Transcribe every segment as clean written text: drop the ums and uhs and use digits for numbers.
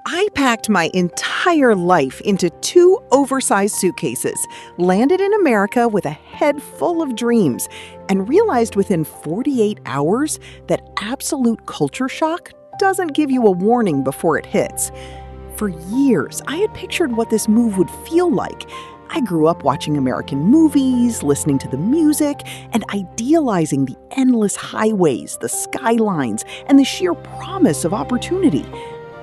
I packed my entire life into two oversized suitcases, landed in America with a head full of dreams, and realized within 48 hours that absolute culture shock doesn't give you a warning before it hits. For years, I had pictured what this move would feel like. I grew up watching American movies, listening to the music, and idealizing the endless highways, the skylines, and the sheer promise of opportunity.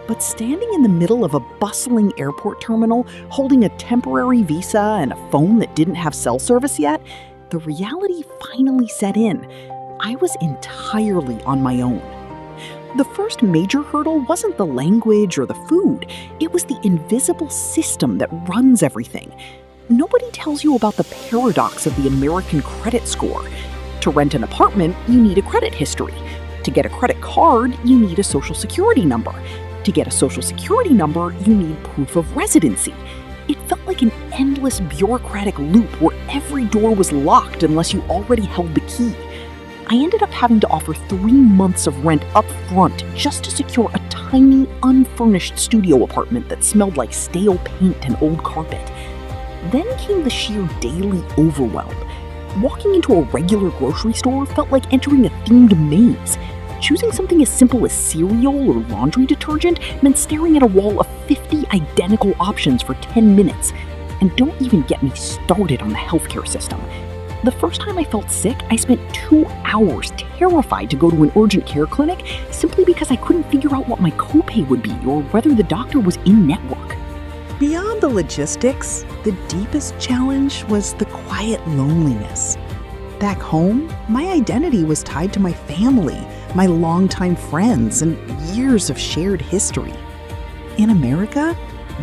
But standing in the middle of a bustling airport terminal, holding a temporary visa and a phone that didn't have cell service yet, the reality finally set in. I was entirely on my own. The first major hurdle wasn't the language or the food. It was the invisible system that runs everything. Nobody tells you about the paradox of the American credit score. To rent an apartment, you need a credit history. To get a credit card, you need a social security number. To get a social security number, you need proof of residency. It felt like an endless bureaucratic loop where every door was locked unless you already held the key. I ended up having to offer 3 months of rent up front just to secure a tiny, unfurnished studio apartment that smelled like stale paint and old carpet. Then came the sheer daily overwhelm. Walking into a regular grocery store felt like entering a themed maze. Choosing something as simple as cereal or laundry detergent meant staring at a wall of 50 identical options for 10 minutes. And don't even get me started on the healthcare system. The first time I felt sick, I spent 2 hours terrified to go to an urgent care clinic simply because I couldn't figure out what my copay would be or whether the doctor was in-network. Beyond the logistics, the deepest challenge was the quiet loneliness. Back home, my identity was tied to my family, my longtime friends, and years of shared history. In America,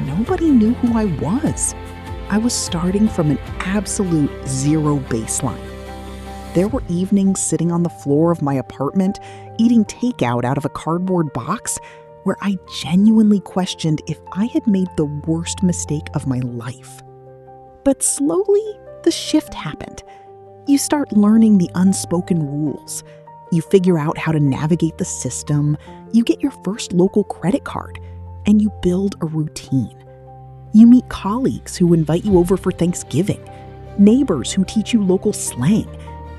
nobody knew who I was. I was starting from an absolute zero baseline. There were evenings sitting on the floor of my apartment, eating takeout out of a cardboard box, where I genuinely questioned if I had made the worst mistake of my life. But slowly, the shift happened. You start learning the unspoken rules. You figure out how to navigate the system, you get your first local credit card, and you build a routine. You meet colleagues who invite you over for Thanksgiving, neighbors who teach you local slang,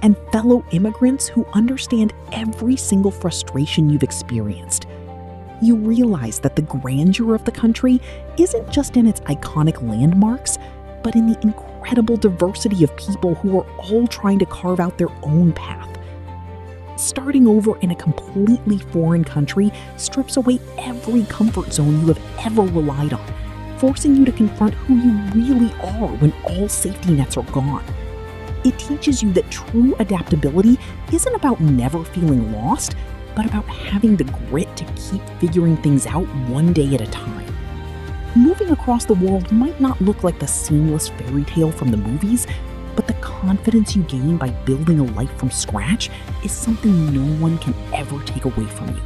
and fellow immigrants who understand every single frustration you've experienced. You realize that the grandeur of the country isn't just in its iconic landmarks, but in the incredible diversity of people who are all trying to carve out their own path. Starting over in a completely foreign country strips away every comfort zone you have ever relied on, forcing you to confront who you really are when all safety nets are gone. It teaches you that true adaptability isn't about never feeling lost, but about having the grit to keep figuring things out one day at a time. Moving across the world might not look like the seamless fairy tale from the movies, but the confidence you gain by building a life from scratch is something no one can ever take away from you.